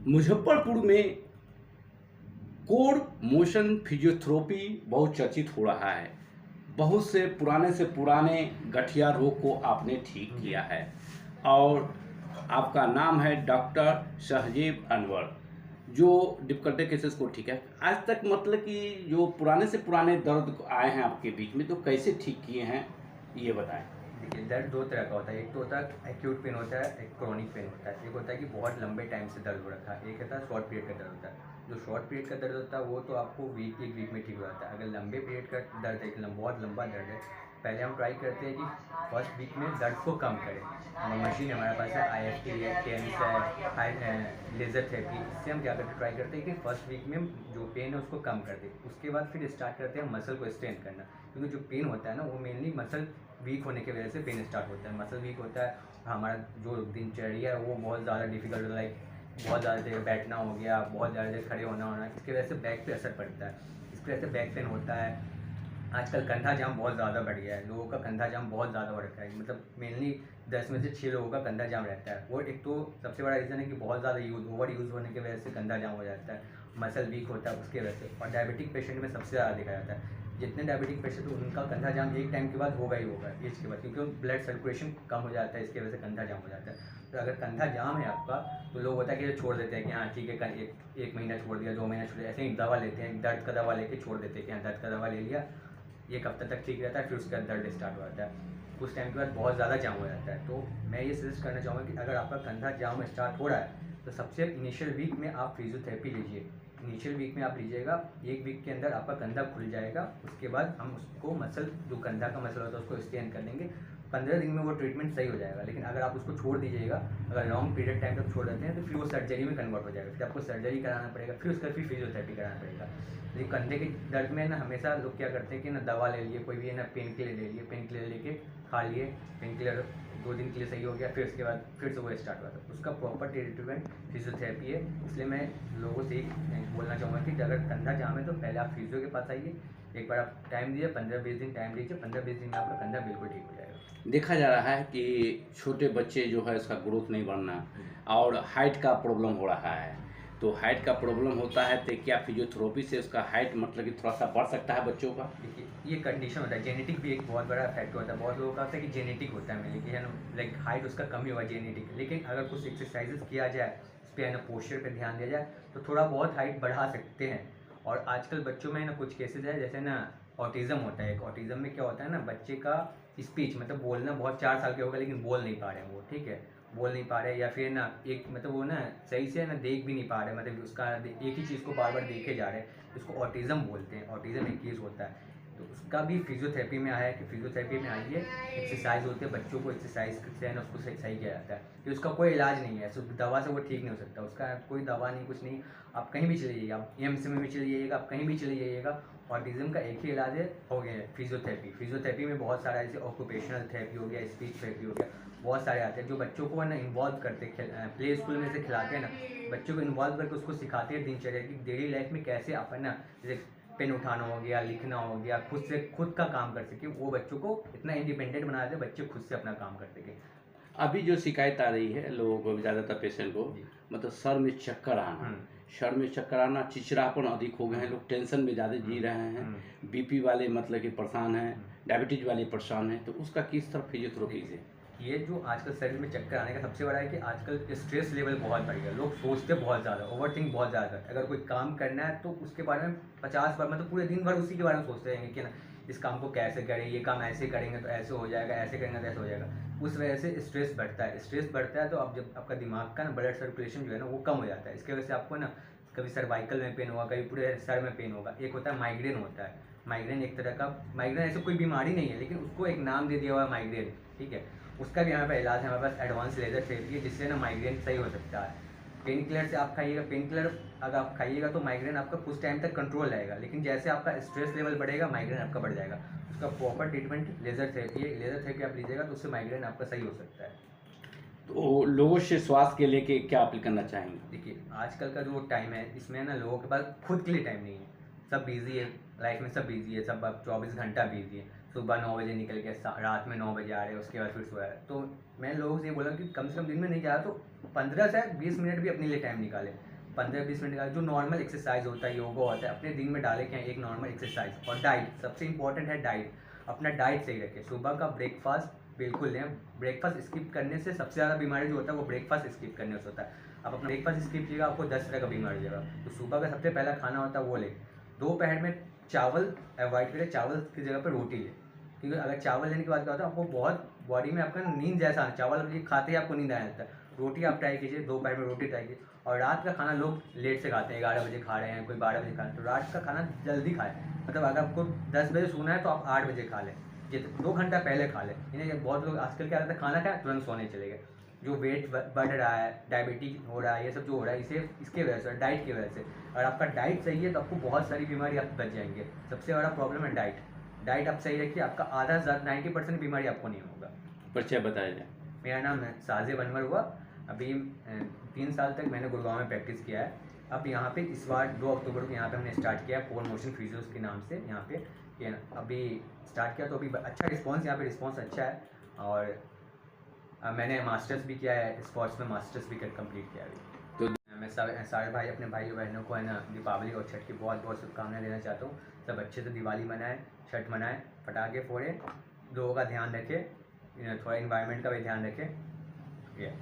मुजफ्फरपुर में code motion physiotherapy बहुत चर्चित हो रहा है। बहुत से पुराने गठिया रोग को आपने ठीक किया है और आपका नाम है डॉक्टर शहजेब अनवर, जो डिफिकल्टी केसेस को ठीक है। आज तक मतलब कि जो पुराने दर्द आए हैं आपके बीच में, तो कैसे ठीक किए हैं ये बताएं। देखिए, दर्द दो तरह का होता है। एक तो होता है एक्यूट पेन होता है, एक क्रॉनिक पेन होता है। एक होता है कि बहुत लंबे टाइम से दर्द हो रखा है, एक होता है शॉर्ट पीरियड का दर्द होता है। जो शॉर्ट पीरियड का दर्द होता है वो तो आपको एक वीक में ठीक हो जाता है। अगर लंबे पीरियड का दर्द है, बहुत लंबा दर्द है, पहले हम ट्राई करते हैं कि फर्स्ट वीक में दर्द को कम करें। मशीन हमारे पास है, IFT है, टेंस है, हाई लेज़र थेरेपी। इससे हम क्या करते ट्राई करते हैं कि फर्स्ट वीक में जो पेन है उसको कम कर दें। उसके बाद फिर स्टार्ट करते हैं मसल को स्ट्रेन करना, क्योंकि जो पेन होता है ना वो मेनली मसल वीक होने की वजह से पेन स्टार्ट होता है। मसल वीक होता है, हमारा जो दिनचर्या है वो बहुत ज़्यादा डिफिकल्ट होता है। लाइक बहुत ज़्यादा देर बैठना हो गया, बहुत ज़्यादा देर खड़े होना, इसकी वजह से बैक पे असर पड़ता है। इसकी वजह से बैक पेन होता है। आजकल कंधा जाम बहुत ज़्यादा बढ़ गया है, लोगों का कंधा जाम बहुत ज़्यादा बढ़ गया है। मतलब मेनली 10 में से 6 लोगों का कंधा जाम रहता है। वो एक तो सबसे बड़ा रीज़न है कि बहुत ज़्यादा ओवर यूज़ होने की वजह से कंधा जाम हो जाता है, मसल वीक होता है उसके वजह से। और डायबिटिक पेशेंट में सबसे ज़्यादा देखा जाता है। जितने डायबिटिक पेशेंट उनका कंधा जाम एक टाइम के बाद होगा ही होगा, एज के बाद, क्योंकि ब्लड सर्कुलेशन कम हो जाता है, इसकी वजह से कंधा जाम हो जाता है। तो अगर कंधा जाम है आपका, तो लोग होता है कि छोड़ देते हैं कि हाँ ठीक है, एक महीना छोड़ दिया, 2 महीना छोड़ दिया, ऐसे ही दवा लेते हैं, दर्द का दवा लेके छोड़ देते हैं कि हाँ दर्द का दवा ले लिया, एक हफ्ते तक ठीक रहता है, फिर उसके बाद दर्द स्टार्ट हो जाता है। कुछ टाइम के बाद बहुत ज़्यादा जाम हो जाता है। तो मैं ये सजेस्ट करना चाहूँगा कि अगर आपका कंधा जाम स्टार्ट हो रहा है तो सबसे इनिशियल वीक में आप फिजियोथेरेपी लीजिए। इनिशियल वीक में आप लीजिएगा, एक वीक के अंदर आपका कंधा खुल जाएगा। उसके बाद हम उसको मसल, जो कंधा का मसल होता है उसको स्ट्रेन कर देंगे। 15 दिन में वो ट्रीटमेंट सही हो जाएगा। लेकिन अगर आप उसको छोड़ दीजिएगा, अगर लॉन्ग पीरियड टाइम तक छोड़ देते हैं, तो फिर वो सर्जरी में कन्वर्ट हो जाएगा। फिर आपको सर्जरी कराना पड़ेगा, फिर उसका फिर फिजियोथेरेपी कराना पड़ेगा। लेकिन कंधे के दर्द में ना हमेशा लोग क्या करते हैं कि ना दवा ले लिए, कोई भी है ना पेन किलर ले लिए, पेन किलर लेके खा लिए, पेन किलर 2 दिन के लिए सही हो गया, फिर उसके बाद फिर से वो स्टार्ट हुआ था। उसका प्रॉपर ट्रीटमेंट फिजियोथेरेपी है। इसलिए मैं लोगों से बोलना चाहूँगा कि अगर कंधा जाम है तो पहले आप फिजियो के पास आइए। एक बार आप टाइम दीजिए, 15-20 दिन टाइम दीजिए, 15-20 दिन में आपका कंधा बिल्कुल ठीक हो जाएगा। देखा जा रहा है कि छोटे बच्चे जो है उसका ग्रोथ नहीं बढ़ना और हाइट का प्रॉब्लम हो रहा है। तो हाइट का प्रॉब्लम होता है तो क्या फिजियोथेरेपी से उसका हाइट मतलब कि थोड़ा सा बढ़ सकता है बच्चों का? देखिए, ये कंडीशन होता है, जेनेटिक भी एक बहुत बड़ा फैक्टर होता है। बहुत लोगों का होता है कि जेनेटिक होता है, लेकिन है ना, लाइक हाइट उसका कम ही होगा जेनेटिक। लेकिन अगर कुछ एक्सरसाइजेस किया जाए, उस पर है ना पोस्चर पे ध्यान दिया जाए, तो थोड़ा बहुत हाइट बढ़ा सकते हैं। और आजकल बच्चों में ना कुछ केसेस है, जैसे ना ऑटिज़म होता है। एक ऑटिज़म में क्या होता है ना, बच्चे का स्पीच मतलब बोलना, बहुत 4 साल के होगा लेकिन बोल नहीं पा रहे हैं वो, ठीक है, बोल नहीं पा रहे, या फिर ना एक मतलब वो ना सही से ना देख भी नहीं पा रहे, मतलब उसका एक ही चीज़ को बार बार देखे जा रहे हैं, उसको ऑटिज़म बोलते हैं। ऑटिज़म एक केस होता है। तो उसका भी फिजियोथेरेपी में आया है कि फिजियोथेरेपी में आइए, एक्सरसाइज होते हैं, बच्चों को एक्सरसाइज से है ना उसको सही किया जाता है। कि उसका कोई इलाज नहीं है, सिर्फ दवा से वो ठीक नहीं हो सकता, उसका कोई दवा नहीं, कुछ नहीं। आप कहीं भी चले जाइएगा, आप एम्स में भी चले जाइएगा, आप कहीं भी चले जाइएगा, ऑटिज़म का एक ही इलाज है, हो गया है फिजियोथेरेपी। फिजियोथेरेपी में बहुत सारा, जैसे ऑक्यूपेशनल थेरेपी हो गया, स्पीच थेरेपी हो गया, बहुत सारे आते हैं जो बच्चों को है ना इन्वॉल्व करते हैं। प्ले स्कूल में से खिलाते हैं ना, बच्चों को इन्वॉल्व करके उसको सिखाते हैं दिनचर्या की, डेली लाइफ में कैसे आप है ना, जैसे पेन उठाना हो गया, लिखना हो गया, खुद का काम कर सके। वो बच्चों को इतना इंडिपेंडेंट बना दे, बच्चे खुद से अपना काम कर सके। अभी जो शिकायत आ रही है लोगों को, ज़्यादातर पेशेंट को, जी। मतलब सर में चक्कर आना, सर में चक्कर आना, चिड़चिड़ापन अधिक हो गए हैं, लोग टेंशन में ज़्यादा जी रहे हैं, बीपी वाले मतलब कि परेशान हैं, डायबिटीज वाले परेशान हैं, तो उसका किस तरह फिजियोथेरेपी से? ये जो आजकल शरीर में चक्कर आने का सबसे बड़ा है कि आजकल स्ट्रेस लेवल बहुत बढ़ गया। लोग सोचते बहुत ज़्यादा, ओवर थिंक बहुत ज़्यादा करते हैं। अगर कोई काम करना है तो उसके बारे में 50 बार, मतलब पूरे दिन भर उसी के बारे में सोचते रहेंगे कि ना इस काम को कैसे करें, ये काम ऐसे करेंगे तो ऐसे हो जाएगा, ऐसे करेंगे तो ऐसे हो जाएगा। उस वजह से स्ट्रेस बढ़ता है। स्ट्रेस बढ़ता है तो अब जब आपका दिमाग का ना ब्लड सर्कुलेशन जो है ना वो कम हो जाता है। इसकी वजह से आपको ना कभी सर्वाइकल में पेन होगा, कभी पूरे सर में पेन होगा। एक होता है माइग्रेन होता है। माइग्रेन एक तरह का, माइग्रेन ऐसे कोई बीमारी नहीं है, लेकिन उसको एक नाम दे दिया हुआ है माइग्रेन, ठीक है। उसका भी हमारे पास इलाज है, हमारे पास एडवांस लेजर थेरेपी है, जिससे ना माइग्रेन सही हो सकता है। पेन किलर से आप खाइएगा, पेन किलर अगर आप खाइएगा तो माइग्रेन आपका कुछ टाइम तक कंट्रोल रहेगा, लेकिन जैसे आपका स्ट्रेस लेवल बढ़ेगा माइग्रेन आपका बढ़ जाएगा। उसका प्रॉपर ट्रीटमेंट लेजर थेरेपी है। लेजर थेरेपी आप लीजिएगा तो उससे माइग्रेन आपका सही हो सकता है। तो लोगों से स्वास्थ्य के लेके क्या अपील करना चाहेंगे? देखिए, आजकल का जो टाइम है इसमें ना लोगों के पास खुद के लिए टाइम नहीं है। सब बिजी है, लाइफ में सब बिजी है, सब अब 24 घंटा बिजी है। सुबह 9 बजे निकल के रात में 9 बजे आ रहे हैं, उसके बाद फिर सो रहे तो मैं लोगों से ये बोला कि कम से कम दिन में नहीं जा रहा तो 15 से 20 मिनट भी अपने लिए टाइम निकालें। 15-20 मिनट का जो नॉर्मल एक्सरसाइज होता है, योगा होता है, अपने दिन में डाले क्या एक नॉर्मल एक्सरसाइज। और डाइट सबसे इंपॉर्टेंट है, डाइट अपना डाइट सही रखें। सुबह का ब्रेकफास्ट बिल्कुल लें, ब्रेकफास्ट स्किप करने से सबसे ज़्यादा बीमारी जो होता है वो ब्रेकफास्ट स्किप करने से होता है। आप अपना ब्रेकफास्ट स्किप कीजिएगा, आपको 10 तरह का बीमारी हो जाएगा। तो सुबह का सबसे पहला खाना होता है वो ले। दोपहर में चावल अवॉइड करें, चावल की जगह पर रोटी ले, क्योंकि अगर चावल लेने के बाद क्या होता है आपको बहुत बॉडी में आपका नींद जैसा आना, चावल खाते ही आपको नींद आ जाता है। रोटी आप ट्राई कीजिए, दोपहर में रोटी ट्राई कीजिए। और रात का खाना लोग लेट से खाते हैं, 11 बजे खा रहे हैं, कोई 12 बजे खा रहे हैं, तो रात का खाना जल्दी खाएं। मतलब अगर आपको 10 बजे सोना है तो आप 8 बजे खा लें, ये 2 घंटा पहले खा लें। इन्हें बहुत लोग आजकल क्या करते हैं, खाना खाया तुरंत सोने चले गए। जो वेट बढ़ रहा है, डायबिटीज हो रहा है, ये सब जो हो रहा है इसे इसके वजह से, डाइट की वजह से। अगर आपका डाइट सही है तो आपको बहुत सारी बीमारी आप बच जाएंगे। सबसे बड़ा प्रॉब्लम है डाइट। डाइट आप सही रखिए, आपका आधा 90% बीमारी आपको नहीं होगा। परिचय बताया जाए। मेरा नाम साजिद अनवर हुआ। अभी 3 साल तक मैंने गुड़गांव में प्रैक्टिस किया है। अब यहाँ पे इस बार 2 अक्टूबर को यहाँ पे हमने स्टार्ट किया है, पोल मोशन फिजियोस के नाम से यहाँ पे ये अभी स्टार्ट किया। तो अभी अच्छा रिस्पांस, यहाँ पे रिस्पांस अच्छा है। और मैंने मास्टर्स भी किया है, स्पोर्ट्स में मास्टर्स भी कंप्लीट किया है अभी। तो मैं सारे भाई अपने भाई बहनों को है ना दीपावली और छठ की बहुत बहुत शुभकामनाएं देना चाहता हूँ। सब अच्छे से दिवाली मनाएं, छठ मनाएं, पटाखे फोड़ें, लोगों का ध्यान रखें, थोड़ा इन्वायरमेंट का भी ध्यान रखें। ये